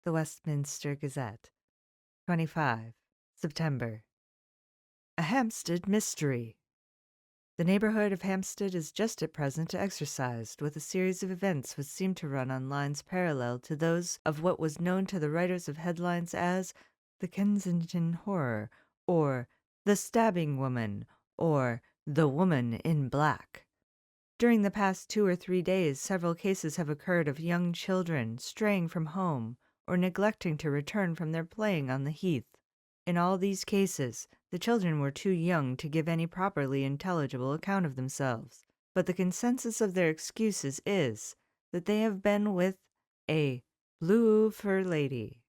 The Westminster Gazette, 25 September. A Hampstead Mystery. The neighborhood of Hampstead is just at present exercised with a series of events which seem to run on lines parallel to those of what was known to the writers of headlines as the Kensington Horror, or the Stabbing Woman, or the Woman in Black. During the past 2 or 3 days, several cases have occurred of young children straying from home or neglecting to return from their playing on the heath. In all these cases, the children were too young to give any properly intelligible account of themselves, but the consensus of their excuses is that they have been with a blue fur lady.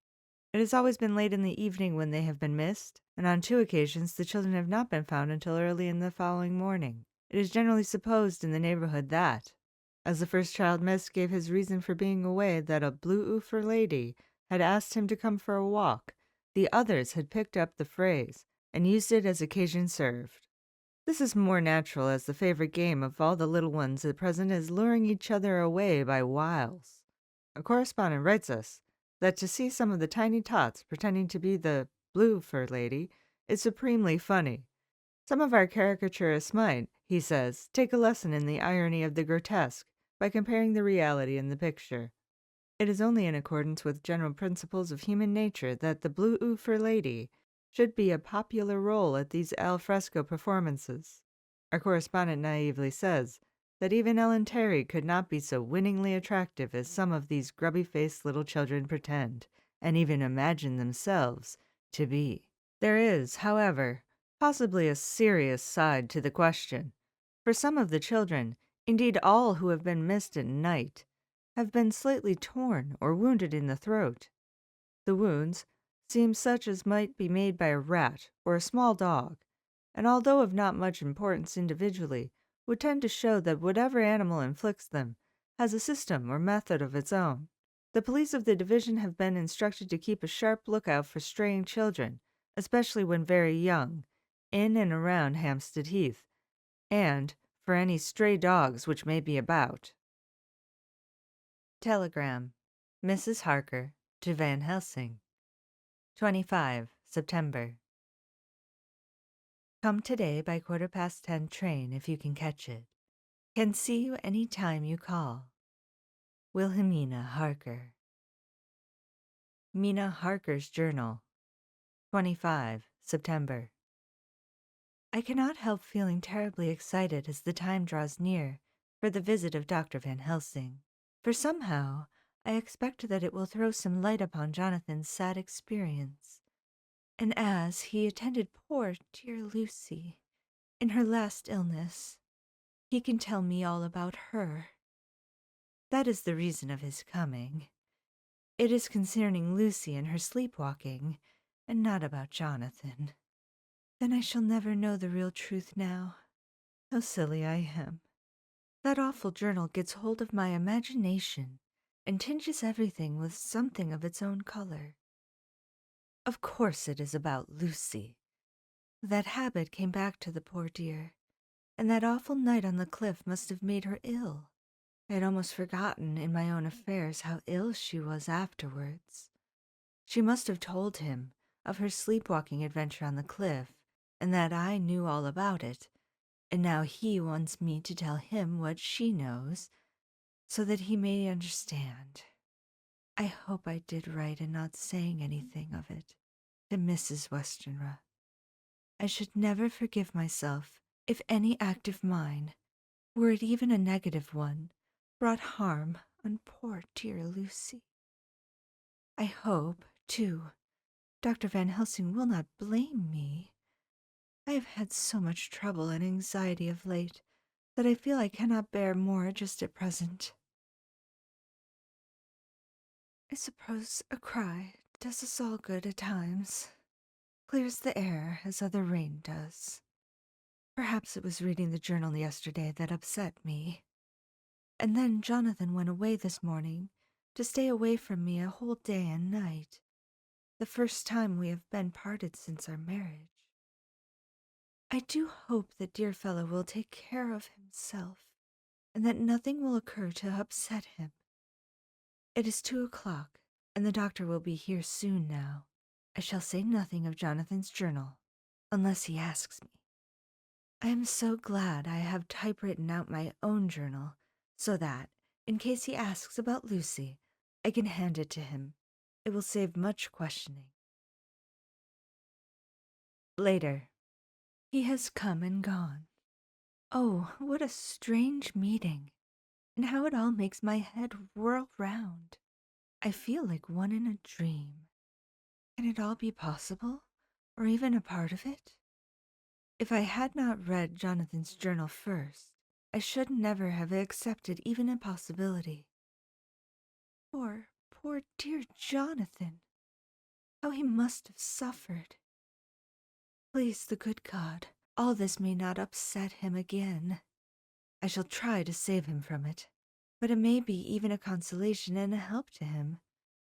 It has always been late in the evening when they have been missed, and on 2 occasions the children have not been found until early in the following morning. It is generally supposed in the neighborhood that, as the first child missed gave his reason for being away that a blue fur lady had asked him to come for a walk, the others had picked up the phrase and used it as occasion served. This is more natural, as the favorite game of all the little ones at present is luring each other away by wiles. A correspondent writes us that to see some of the tiny tots pretending to be the blue fur lady is supremely funny. Some of our caricaturists might, he says, take a lesson in the irony of the grotesque by comparing the reality and the picture. It is only in accordance with general principles of human nature that the blue fur lady should be a popular role at these al fresco performances. Our correspondent naively says that even Ellen Terry could not be so winningly attractive as some of these grubby-faced little children pretend, and even imagine themselves to be. There is, however, possibly a serious side to the question, for some of the children, indeed all who have been missed at night, have been slightly torn or wounded in the throat. The wounds seem such as might be made by a rat or a small dog, and although of not much importance individually, would tend to show that whatever animal inflicts them has a system or method of its own. The police of the division have been instructed to keep a sharp lookout for straying children, especially when very young, in and around Hampstead Heath, and for any stray dogs which may be about. Telegram. Mrs. Harker to Van Helsing. 25 September. Come today by 10:15 train if you can catch it. Can see you any time you call. Wilhelmina Harker. Mina Harker's Journal. 25 September. I cannot help feeling terribly excited as the time draws near for the visit of Dr. Van Helsing, for somehow I expect that it will throw some light upon Jonathan's sad experience, and as he attended poor dear Lucy in her last illness, he can tell me all about her. That is the reason of his coming. It is concerning Lucy and her sleepwalking, and not about Jonathan. Then I shall never know the real truth now. How silly I am. That awful journal gets hold of my imagination and tinges everything with something of its own color. Of course it is about Lucy. That habit came back to the poor dear, and that awful night on the cliff must have made her ill. I had almost forgotten in my own affairs how ill she was afterwards. She must have told him of her sleepwalking adventure on the cliff, and that I knew all about it, and now he wants me to tell him what she knows, so that he may understand. I hope I did right in not saying anything of it to Mrs. Westenra. I should never forgive myself if any act of mine, were it even a negative one, brought harm on poor dear Lucy. I hope, too, Dr. Van Helsing will not blame me. I have had so much trouble and anxiety of late that I feel I cannot bear more just at present. I suppose a cry does us all good at times, clears the air as other rain does. Perhaps it was reading the journal yesterday that upset me. And then Jonathan went away this morning to stay away from me a whole day and night, the first time we have been parted since our marriage. I do hope the dear fellow will take care of himself, and that nothing will occur to upset him. It is 2 o'clock, and the doctor will be here soon now. I shall say nothing of Jonathan's journal, unless he asks me. I am so glad I have typewritten out my own journal, so that, in case he asks about Lucy, I can hand it to him. It will save much questioning. Later. He has come and gone. Oh, what a strange meeting, and how it all makes my head whirl round. I feel like one in a dream. Can it all be possible, or even a part of it? If I had not read Jonathan's journal first, I should never have accepted even a possibility. Poor dear Jonathan! How he must have suffered. Please the good God, all this may not upset him again. I shall try to save him from it, but it may be even a consolation and a help to him,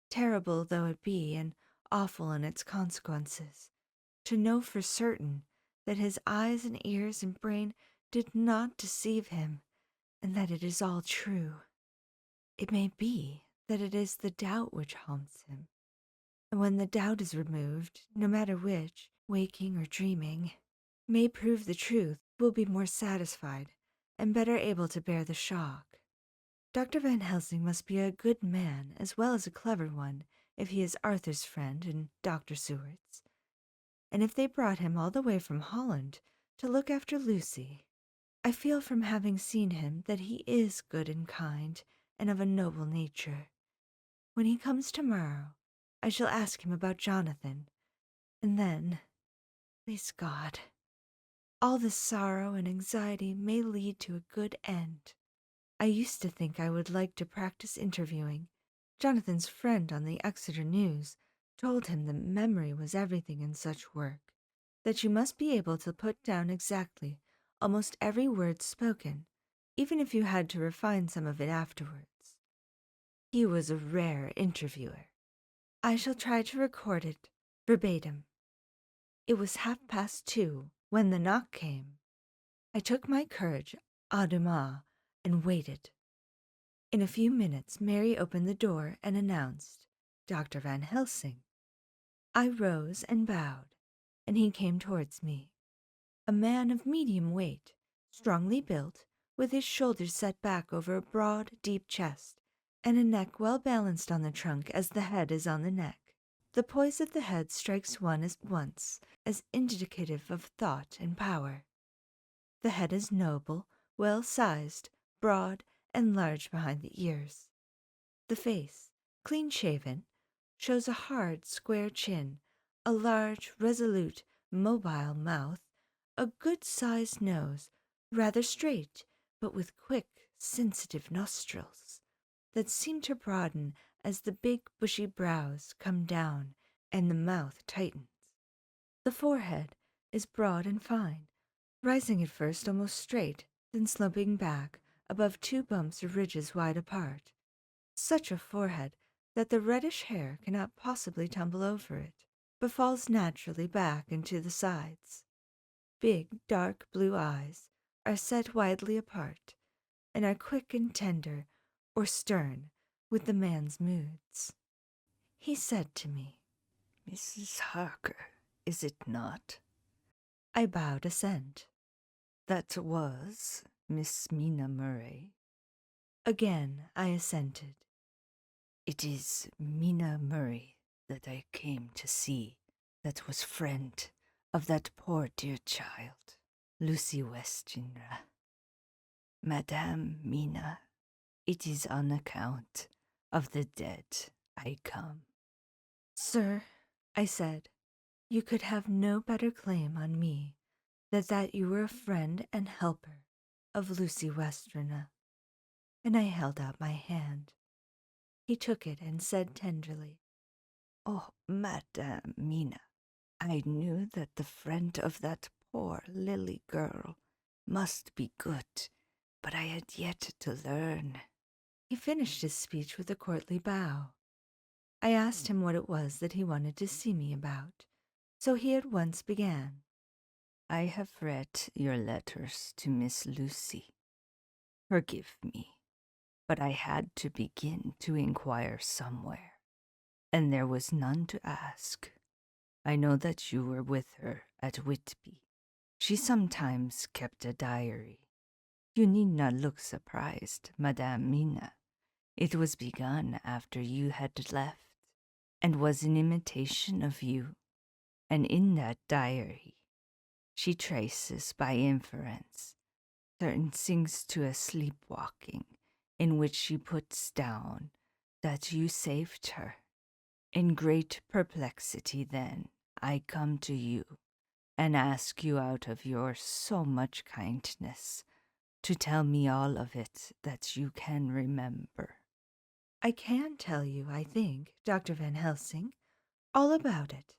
terrible though it be and awful in its consequences, to know for certain that his eyes and ears and brain did not deceive him, and that it is all true. It may be that it is the doubt which haunts him, and when the doubt is removed, no matter which, waking or dreaming, may prove the truth, will be more satisfied and better able to bear the shock. Dr. Van Helsing must be a good man as well as a clever one if he is Arthur's friend and Dr. Seward's. And if they brought him all the way from Holland to look after Lucy, I feel from having seen him that he is good and kind and of a noble nature. When he comes tomorrow, I shall ask him about Jonathan, and then, please God, all this sorrow and anxiety may lead to a good end. I used to think I would like to practice interviewing. Jonathan's friend on the Exeter News told him that memory was everything in such work, that you must be able to put down exactly almost every word spoken, even if you had to refine some of it afterwards. He was a rare interviewer. I shall try to record it verbatim. It was 2:30 when the knock came. I took my courage à deux mains and waited. In a few minutes Mary opened the door and announced Dr. Van Helsing. I rose and bowed, and he came towards me. A man of medium weight, strongly built, with his shoulders set back over a broad, deep chest, and a neck well balanced on the trunk as the head is on the neck. The poise of the head strikes one at once as indicative of thought and power. The head is noble, well-sized, broad, and large behind the ears. The face, clean-shaven, shows a hard, square chin, a large, resolute, mobile mouth, a good-sized nose, rather straight, but with quick, sensitive nostrils that seem to broaden as the big, bushy brows come down and the mouth tightens. The forehead is broad and fine, rising at first almost straight, then sloping back above two bumps or ridges wide apart. Such a forehead that the reddish hair cannot possibly tumble over it, but falls naturally back into the sides. Big, dark blue eyes are set widely apart, and are quick and tender, or stern, with the man's moods. He said to me, "Mrs. Harker, is it not?" I bowed assent. "That was Miss Mina Murray." Again I assented. "It is Mina Murray that I came to see, that was friend of that poor dear child, Lucy Westenra. Madame Mina, it is on account of the dead I come." Sir, I said, you could have no better claim on me than that you were a friend and helper of Lucy Westenra, and I held out my hand. He took it and said tenderly, "Oh, Madame Mina, I knew that the friend of that poor Lily girl must be good, but I had yet to learn." He finished his speech with a courtly bow. I asked him what it was that he wanted to see me about, so he at once began. "I have read your letters to Miss Lucy. Forgive me, but I had to begin to inquire somewhere. and there was none to ask. I know that you were with her at Whitby. She sometimes kept a diary. You need not look surprised, Madame Mina. It was begun after you had left, and was an imitation of you. And in that diary, she traces by inference certain things to a sleepwalking, in which she puts down that you saved her. In great perplexity, then, I come to you and ask you out of your so much kindness to tell me all of it that you can remember. I can tell you, I think, Dr. Van Helsing, all about it.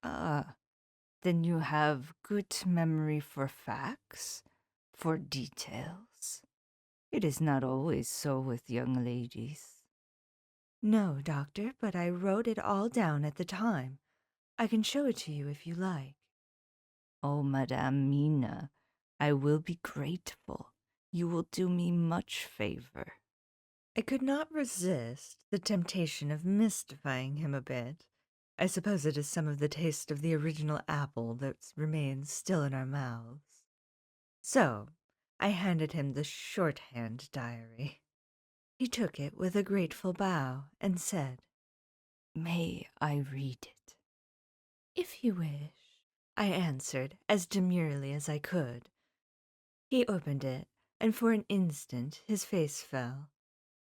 Ah, then you have good memory for facts, for details. It is not always so with young ladies. No, Doctor, but I wrote it all down at the time. I can show it to you if you like. Oh, Madame Mina, I will be grateful. You will do me much favor. I could not resist the temptation of mystifying him a bit. I suppose it is some of the taste of the original apple that remains still in our mouths. So, I handed him the shorthand diary. He took it with a grateful bow and said, May I read it? "If you wish," I answered as demurely as I could. He opened it, and for an instant his face fell.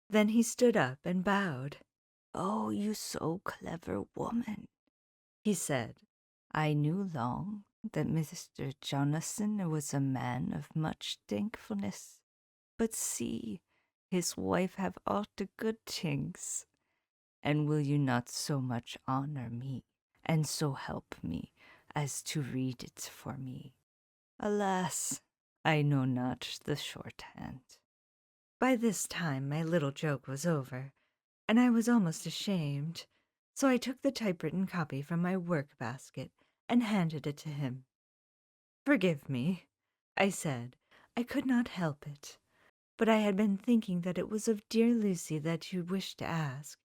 Then he stood up and bowed. Oh, you so clever woman, He said, I knew long that Mr. Jonathan was a man of much thankfulness. But see, his wife have all the good things. And will you not so much honor me, and so help me, as to read it for me? Alas, I know not the shorthand. By this time my little joke was over, and I was almost ashamed, so I took the typewritten copy from my work basket and handed it to him. "Forgive me," I said. "I could not help it. But I had been thinking that it was of dear Lucy that you wished to ask,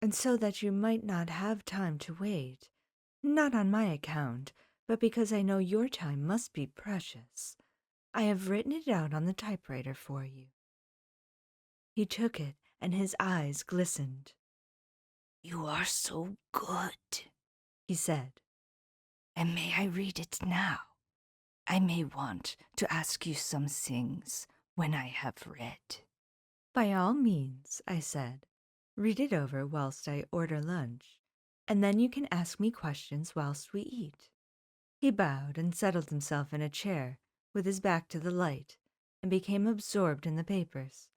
and so that you might not have time to wait, not on my account, but because I know your time must be precious, I have written it out on the typewriter for you." He took it, and his eyes glistened. You are so good, He said, and may I read it now? I may want to ask you some things when I have read. "By all means," I said. "Read it over whilst I order lunch, and then you can ask me questions whilst we eat." He bowed and settled himself in a chair with his back to the light and became absorbed in the papers,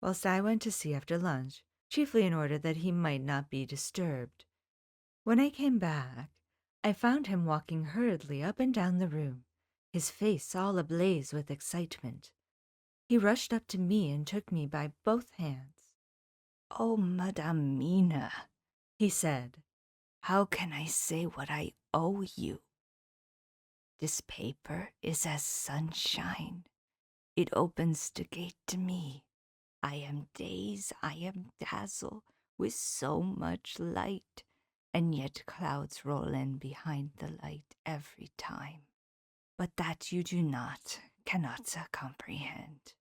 whilst I went to see after lunch, chiefly in order that he might not be disturbed. When I came back, I found him walking hurriedly up and down the room, his face all ablaze with excitement. He rushed up to me and took me by both hands. Oh, Madame Mina, He said, how can I say what I owe you? This paper is as sunshine. It opens the gate to me. I am dazed, I am dazzled with so much light, and yet clouds roll in behind the light every time. But that you do not, cannot comprehend.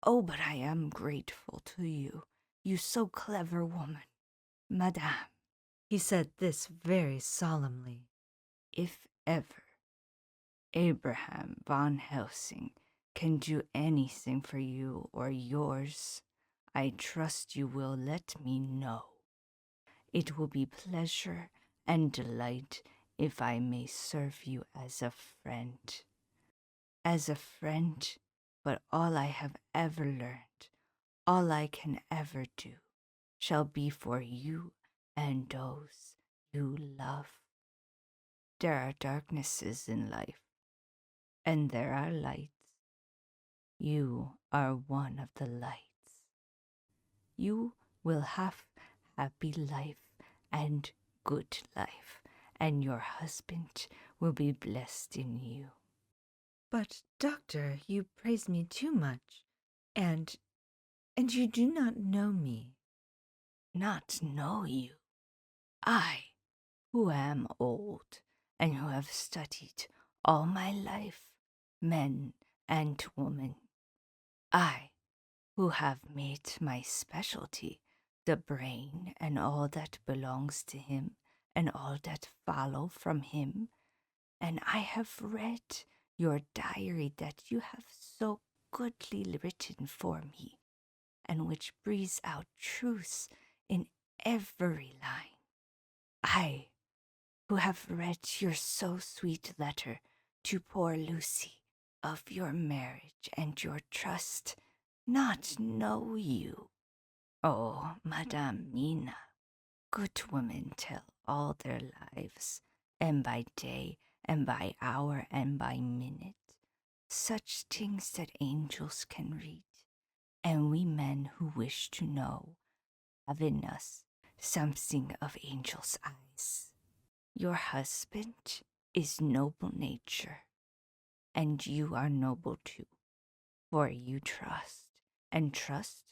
Oh, but I am grateful to you, you so clever woman. Madame, he said this very solemnly. if ever Abraham Van Helsing can do anything for you or yours, I trust you will let me know. It will be pleasure and delight if I may serve you as a friend. As a friend, but all I have ever learned, all I can ever do, shall be for you and those you love. There are darknesses in life, and there are lights. You are one of the lights. You will have happy life and good life, and your husband will be blessed in you. "But, doctor, you praise me too much, and you do not know me." Not know you? I, who am old and who have studied all my life, men and women. I, who have made my specialty the brain and all that belongs to him and all that follow from him. And I have read your diary that you have so goodly written for me, and which breathes out truth in every line. I, who have read your so sweet letter to poor Lucy of your marriage and your trust, not know you. Oh, Madame Mina, good women tell all their lives, and by day, and by hour, and by minute, such things that angels can read, and we men who wish to know have in us something of angels' eyes. Your husband is noble nature, and you are noble too, for you trust, and trust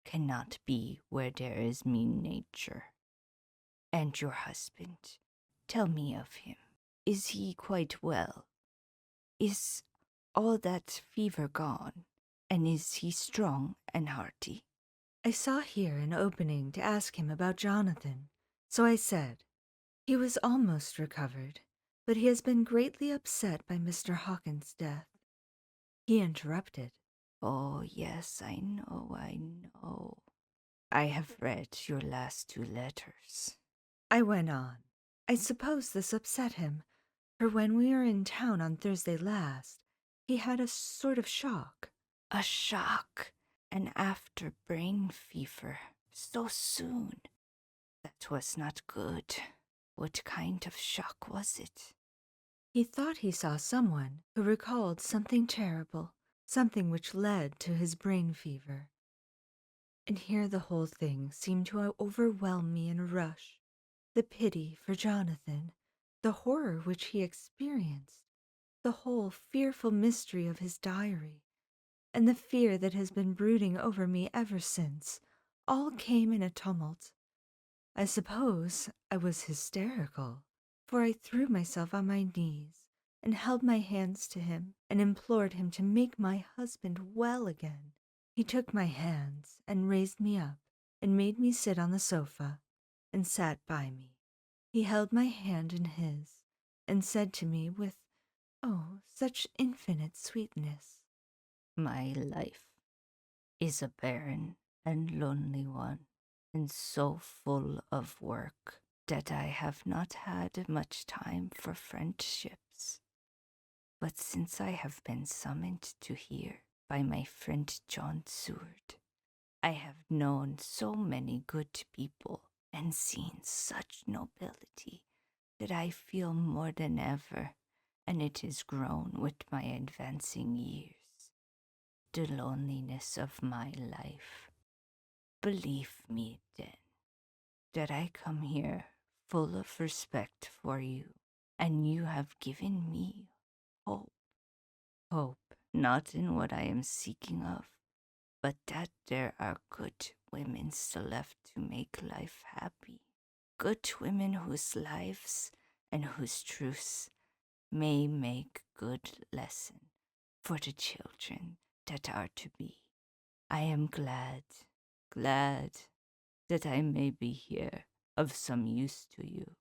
cannot be where there is mean nature. And your husband, tell me of him. Is he quite well? Is all that fever gone, and is he strong and hearty? I saw here an opening to ask him about Jonathan, so I said, "He was almost recovered, but he has been greatly upset by Mr. Hawkins' death." He interrupted. Oh, yes, I know, I know. I have read your last 2 letters. I went on. I suppose this upset him, for when we were in town on Thursday last, he had a sort of shock. A shock, and after brain fever, so soon. That was not good. What kind of shock was it? He thought he saw someone who recalled something terrible, something which led to his brain fever. And here the whole thing seemed to overwhelm me in a rush. The pity for Jonathan, the horror which he experienced, the whole fearful mystery of his diary, and the fear that has been brooding over me ever since, all came in a tumult. I suppose I was hysterical, for I threw myself on my knees and held my hands to him and implored him to make my husband well again. He took my hands and raised me up and made me sit on the sofa and sat by me. He held my hand in his and said to me with, oh, such infinite sweetness, My life is a barren and lonely one, and so full of work that I have not had much time for friendships. But since I have been summoned to here by my friend John Seward, I have known so many good people and seen such nobility that I feel more than ever, and it is grown with my advancing years, the loneliness of my life. Believe me, then, that I come here full of respect for you, and you have given me hope. Hope not in what I am seeking of, but that there are good women still left to make life happy. Good women whose lives and whose truths may make good lesson for the children that are to be. I am glad that I may be here of some use to you.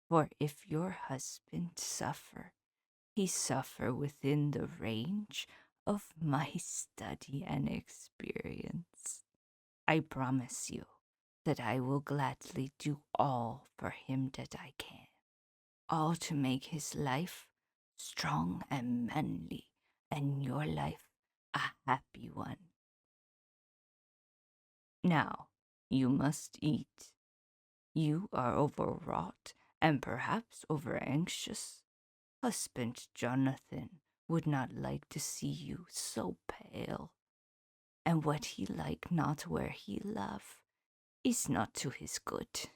For if your husband suffer, he suffer within the range of my study and experience. I promise you that I will gladly do all for him that I can, all to make his life strong and manly, and your life a happy one. Now, you must eat. You are overwrought and perhaps over anxious. Husband Jonathan would not like to see you so pale, and what he like not where he love is not to his good.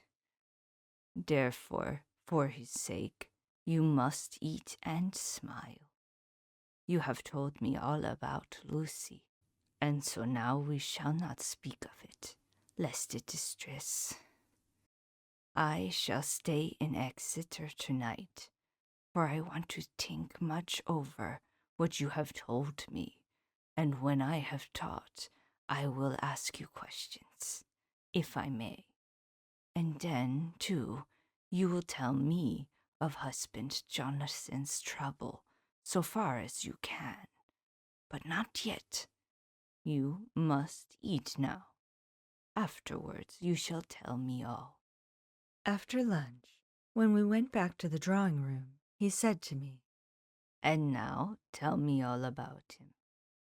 Therefore, for his sake, you must eat and smile. You have told me all about Lucy, and so now we shall not speak of it. lest it distress. I shall stay in Exeter tonight, for I want to think much over what you have told me, and when I have taught, I will ask you questions, if I may. And then, too, you will tell me of husband Jonathan's trouble, so far as you can. But not yet. You must eat now. Afterwards you shall tell me all. After lunch, when we went back to the drawing room, he said to me, And now tell me all about him.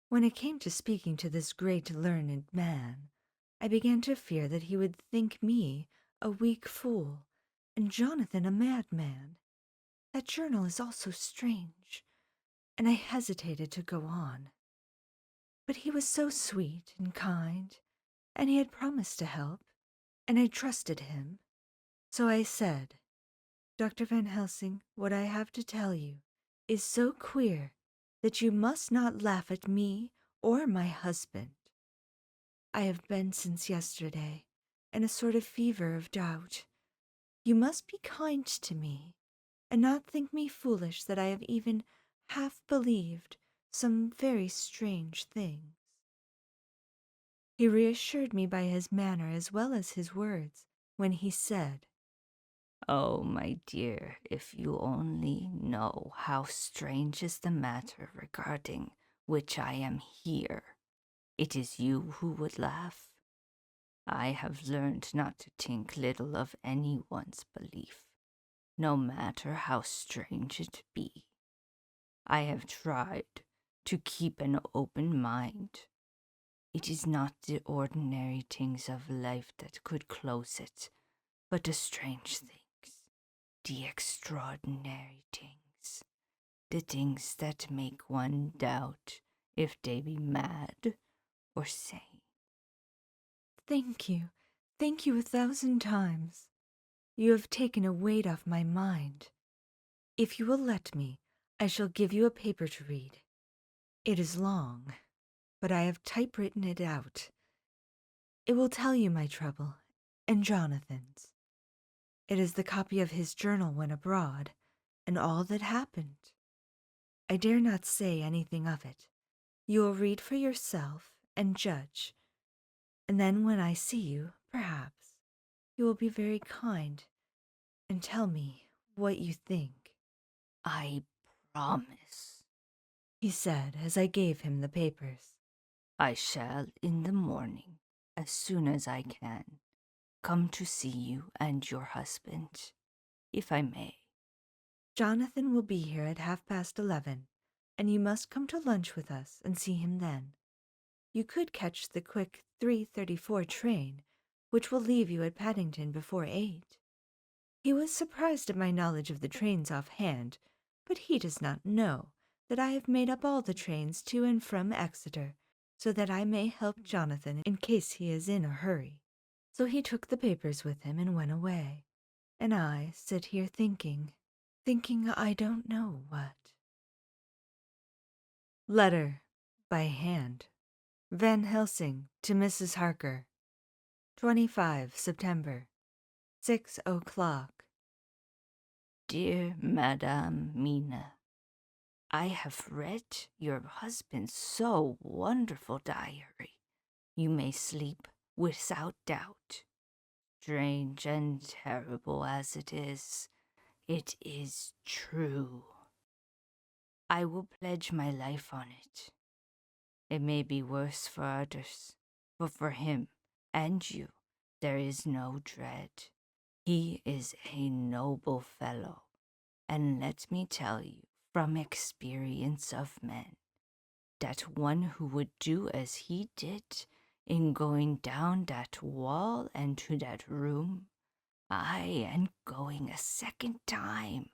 when it came to speaking to this great learned man, I began to fear that he would think me a weak fool, and Jonathan a madman. That journal is all so strange, and I hesitated to go on. But he was so sweet and kind, and he had promised to help, and I trusted him. So I said, Dr. Van Helsing, what I have to tell you is so queer that you must not laugh at me or my husband. I have been since yesterday in a sort of fever of doubt. You must be kind to me, and not think me foolish that I have even half believed some very strange things. He reassured me by his manner as well as his words when he said, Oh, my dear, if you only know how strange is the matter regarding which I am here, it is you who would laugh. I have learned not to think little of anyone's belief, no matter how strange it be. I have tried to keep an open mind. It is not the ordinary things of life that could close it, but the strange things, the extraordinary things, the things that make one doubt if they be mad or sane. Thank you 1,000 times. You have taken a weight off my mind. If you will let me, I shall give you a paper to read. It is long, but I have typewritten it out. It will tell you my trouble, and Jonathan's. It is the copy of his journal when abroad, and all that happened. I dare not say anything of it. You will read for yourself and judge, and then when I see you, perhaps, you will be very kind and tell me what you think. I promise. He said as I gave him the papers. I shall in the morning, as soon as I can, come to see you and your husband, if I may. Jonathan will be here at 11:30, and you must come to lunch with us and see him then. You could catch the quick 3:34 train, which will leave you at Paddington before 8. He was surprised at my knowledge of the trains offhand, but he does not know that I have made up all the trains to and from Exeter, so that I may help Jonathan in case he is in a hurry. So he took the papers with him and went away, and I sit here thinking I don't know what. Letter by hand. Van Helsing to Mrs. Harker. 25 September, 6 o'clock. Dear Madame Mina, I have read your husband's so wonderful diary. You may sleep without doubt. Strange and terrible as it is true. I will pledge my life on it. It may be worse for others, but for him and you there is no dread. He is a noble fellow, and let me tell you from experience of men, that one who would do as he did in going down that wall and to that room, aye, and going a second time,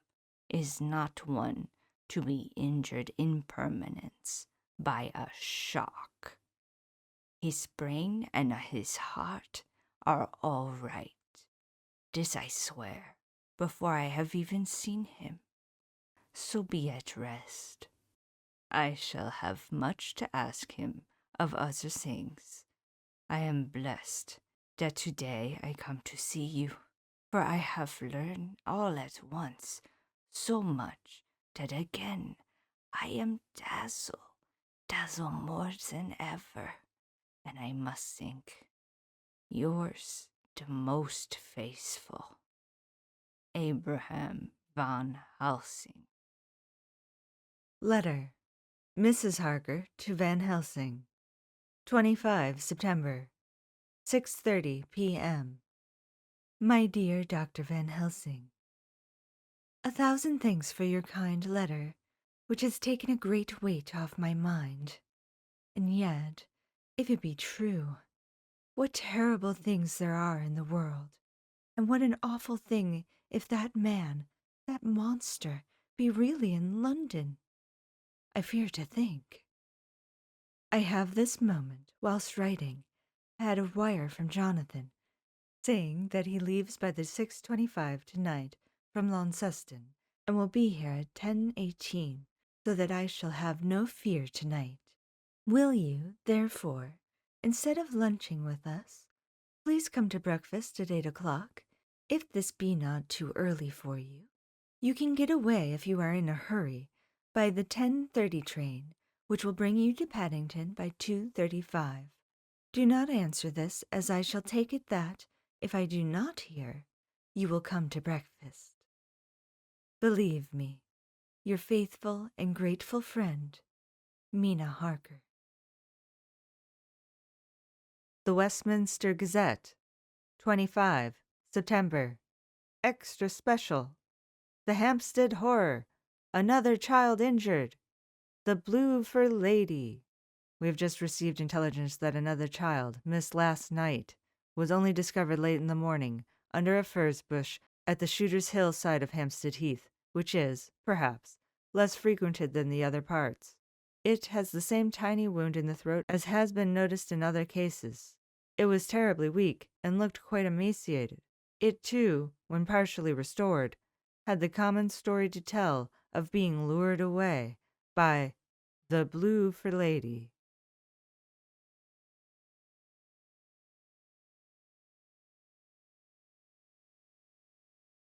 is not one to be injured in permanence by a shock. His brain and his heart are all right. This I swear, before I have even seen him. So be at rest. I shall have much to ask him of other things. I am blessed that today I come to see you, for I have learned all at once so much that again I am dazzled more than ever, and I must think yours the most faithful, Abraham van Helsing. Letter. Mrs. Harker to Van Helsing. 25 September. 6:30 p.m. My dear Dr. Van Helsing, 1,000 thanks for your kind letter, which has taken a great weight off my mind. And yet, if it be true, what terrible things there are in the world, and what an awful thing if that man, that monster, be really in London. I fear to think. I have this moment, whilst writing, had a wire from Jonathan, saying that he leaves by the 6:25 tonight from Launceston, and will be here at 10:18, so that I shall have no fear tonight. Will you, therefore, instead of lunching with us, please come to breakfast at 8 o'clock, if this be not too early for you? You can get away if you are in a hurry by the 10:30 train, which will bring you to Paddington by 2:35. Do not answer this, as I shall take it that, if I do not hear, you will come to breakfast. Believe me, your faithful and grateful friend, Mina Harker. The Westminster Gazette, 25 September. Extra Special. The Hampstead Horror. Another child injured. The Blue Fur Lady. We have just received intelligence that another child, missed last night, was only discovered late in the morning under a furze bush at the Shooter's Hill side of Hampstead Heath, which is, perhaps, less frequented than the other parts. It has the same tiny wound in the throat as has been noticed in other cases. It was terribly weak and looked quite emaciated. It, too, when partially restored, had the common story to tell of being lured away by the Blue Fur Lady.